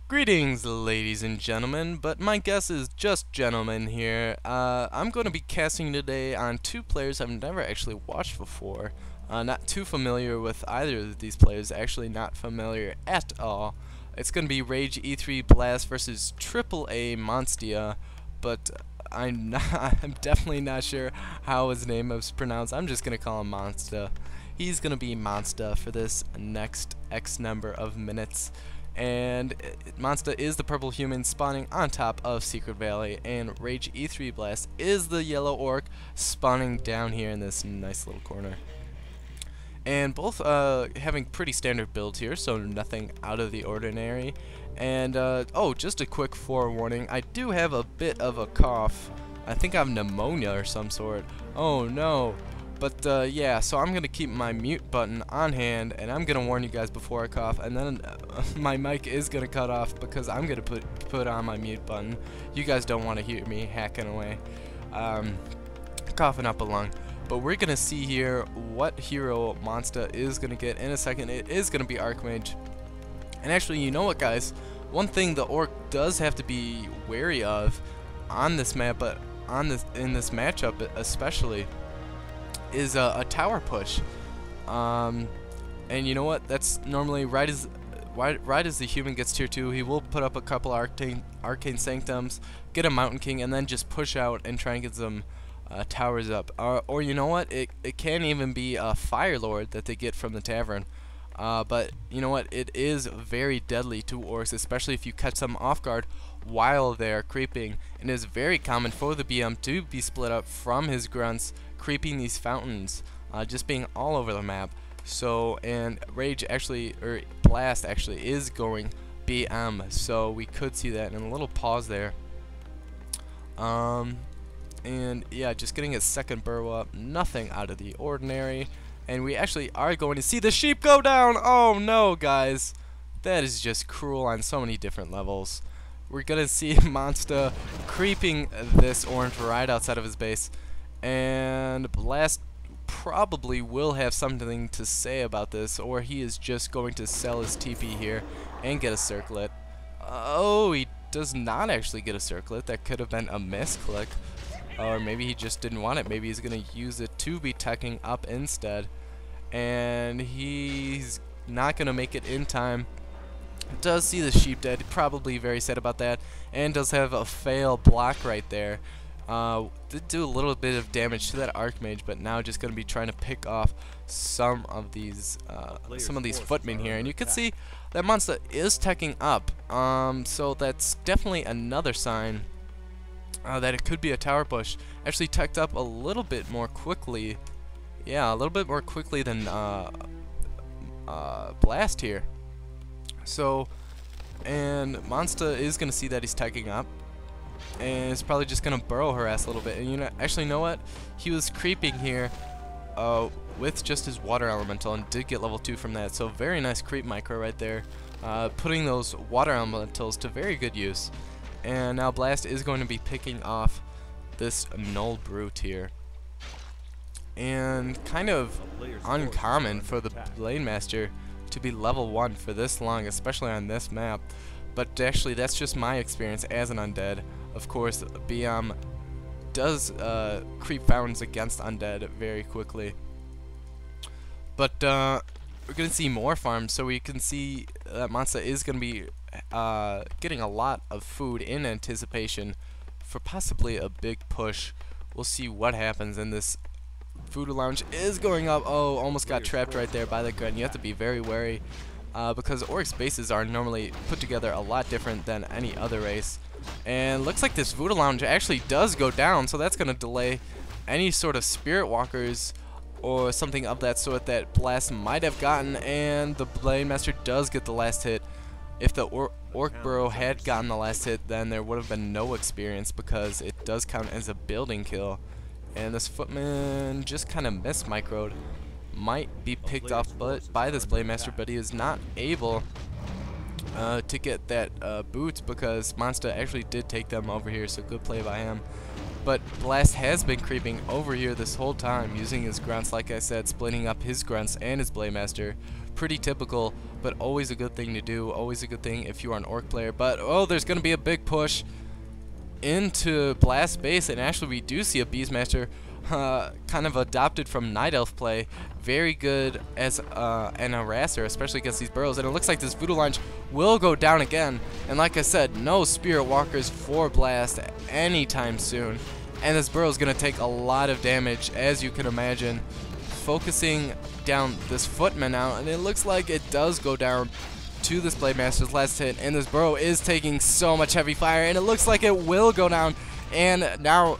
Greetings, ladies and gentlemen, but my guess is just gentlemen here. I'm going to be casting today on two players I've never actually watched before. Not too familiar with either of these players, actually not familiar at all. It's going to be rage.e3.blast versus aAa Monsteuh, but I'm definitely not sure how his name is pronounced. I'm just going to call him Monsteuh. He's going to be Monsteuh for this next X number of minutes. And Monsteuh is the purple human spawning on top of Secret Valley, and rage.e3.blast is the yellow orc spawning down here in this nice little corner. And both having pretty standard builds here, so nothing out of the ordinary. And oh, just a quick forewarning, I do have a bit of a cough. I think I have pneumonia or some sort. Oh no. But yeah, so I'm gonna keep my mute button on hand, and I'm gonna warn you guys before I cough, and then my mic is gonna cut off because I'm gonna put on my mute button. You guys don't want to hear me hacking away, coughing up a lung. But we're gonna see here what hero Monsteuh is gonna get in a second. It is gonna be Archmage, and actually, you know what, guys? One thing the orc does have to be wary of on this map, but in this matchup especially, is a tower push, and you know what? That's normally right as the human gets tier 2, he will put up a couple arcane sanctums, get a mountain king, and then just push out and try and get some towers up. Or you know what? It can even be a fire lord that they get from the tavern. But you know what? It is very deadly to orcs, especially if you catch them off guard while they're creeping. And it is very common for the BM to be split up from his grunts, creeping these fountains, just being all over the map. So, and Blast actually is going BM, so we could see that in a little pause there. And yeah, just getting his second burrow up, nothing out of the ordinary. And we actually are going to see the sheep go down. Oh no, guys, that is just cruel on so many different levels. We're gonna see Monsteuh creeping this orange right outside of his base, and Blast probably will have something to say about this, or he is just going to sell his TP here and get a circlet. Oh, he does not actually get a circlet. That could have been a misclick. Or maybe he just didn't want it. Maybe he's going to use it to be teching up instead. And he's not going to make it in time. Does see the sheep dead. Probably very sad about that. And does have a fail block right there. Did do a little bit of damage to that Archmage, but now just going to be trying to pick off some of these footmen here. And you can see that Monsteuh is teching up. So that's definitely another sign that it could be a tower push. Actually teched up a little bit more quickly. Yeah, a little bit more quickly than Blast here. So, and Monsteuh is going to see that he's teching up, and it's probably just going to burrow her ass a little bit. And you know what? He was creeping here with just his water elemental and did get level 2 from that. So very nice creep micro right there, putting those water elementals to very good use. And now Blast is going to be picking off this Null Brute here. And kind of uncommon for the Blade Master to be level 1 for this long, especially on this map. But actually, that's just my experience as an undead. Of course, BM does creep fountains against undead very quickly. But we're going to see more farms, so we can see that Monsteuh is going to be getting a lot of food in anticipation for possibly a big push. We'll see what happens in this. Voodoo Lounge is going up. Oh, almost got trapped right there by the gun. You have to be very wary because orcs' bases are normally put together a lot different than any other race. And looks like this Voodoo Lounge actually does go down, so that's going to delay any sort of Spirit Walkers or something of that sort that Blast might have gotten. And the Blade Master does get the last hit. If the Orc Burrow had gotten the last hit, then there would have been no experience because it does count as a building kill. And this footman just kind of microed. Might be picked off by this Blade Master, but he is not able to get that boots because Monsteuh actually did take them over here, so good play by him. But Blast has been creeping over here this whole time, using his grunts, like I said, splitting up his grunts and his Blade Master, Pretty typical, but always a good thing to do. Always a good thing if you are an orc player. But, oh, there's going to be a big push into Blast base, and actually we do see a Beastmaster kind of adopted from Night Elf play. Very good as an harasser, especially against these burrows. And it looks like this Voodoo Launch will go down again. And like I said, no Spirit Walkers for Blast anytime soon. And this burrow is going to take a lot of damage, as you can imagine. Focusing down this Footman out, and it looks like it does go down to this Blade Master's last hit, and this burrow is taking so much heavy fire, and it looks like it will go down. And now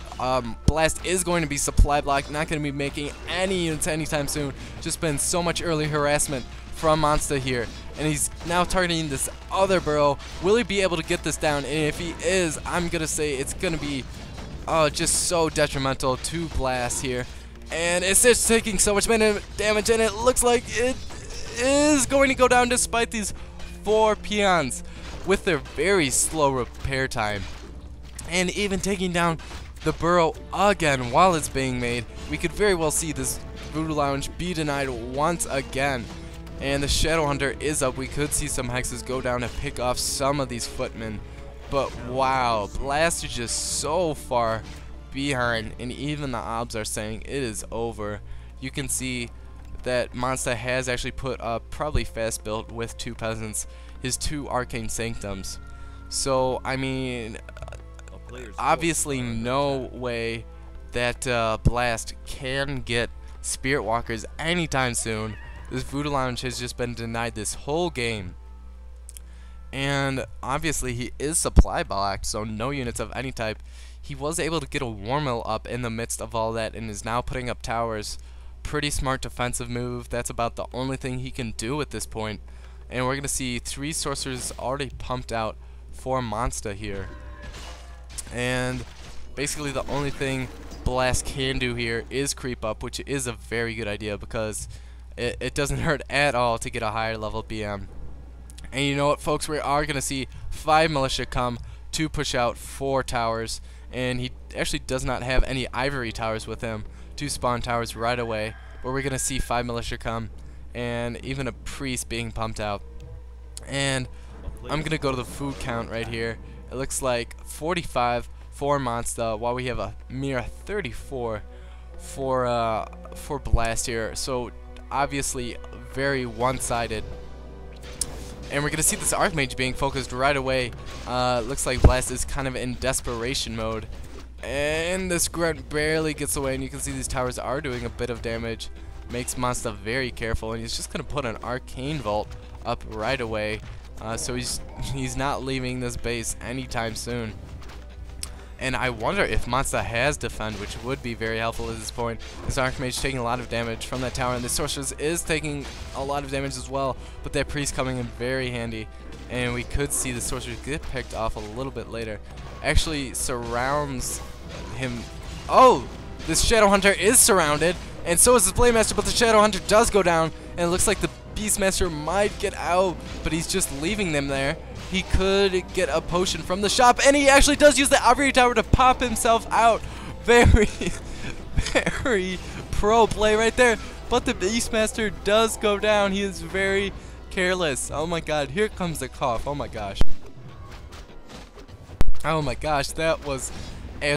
Blast is going to be supply blocked, not going to be making any units anytime soon. Just been so much early harassment from Monsteuh here, and he's now targeting this other burrow. Will he be able to get this down? And if he is, I'm going to say it's going to be just so detrimental to Blast here. And it's just taking so much damage, and it looks like it is going to go down despite these 4 peons with their very slow repair time. And even taking down the burrow again while it's being made, we could very well see this Voodoo Lounge be denied once again. And the Shadow Hunter is up. We could see some hexes go down and pick off some of these footmen. But wow, Blast is just so far behind, and even the obs are saying it is over. You can see that Monsteuh has actually put up probably fast built with 2 peasants, his 2 arcane sanctums. So I mean, obviously no way that Blast can get Spirit Walkers anytime soon. This Voodoo Lounge has just been denied this whole game. And obviously he is supply blocked, so no units of any type. He was able to get a War Mill up in the midst of all that, and is now putting up towers. Pretty smart defensive move. That's about the only thing he can do at this point. And we're going to see 3 sorcerers already pumped out for Monsteuh here. And basically the only thing Blast can do here is creep up, which is a very good idea because it doesn't hurt at all to get a higher level BM. And you know what, folks, we are going to see 5 militia come to push out 4 towers. And he actually does not have any ivory towers with him to spawn towers right away. But we're going to see 5 militia come, and even a priest being pumped out. And I'm going to go to the food count right here. It looks like 45 for Monsteuh, while we have a mere 34 for Blast here. So obviously very one-sided. And we're going to see this Archmage being focused right away. Looks like Blast is kind of in desperation mode. And this Grunt barely gets away, and you can see these towers are doing a bit of damage. Makes Monsteuh very careful, and he's just going to put an Arcane Vault up right away. So he's not leaving this base anytime soon. And I wonder if Monsteuh has Defend, which would be very helpful at this point. This Archmage taking a lot of damage from that tower, and the Sorceress is taking a lot of damage as well, but that Priest coming in very handy. And we could see the Sorceress get picked off a little bit later. Actually surrounds him. Oh! This Shadow Hunter is surrounded, and so is this Blade Master, but the Shadow Hunter does go down, and it looks like the Beastmaster might get out, but he's just leaving them there. He could get a potion from the shop, and he actually does use the Ivory Tower to pop himself out. Very, very pro play right there. But the Beastmaster does go down. He is very careless. Oh my god, here comes the cough. Oh my gosh. Oh my gosh, that was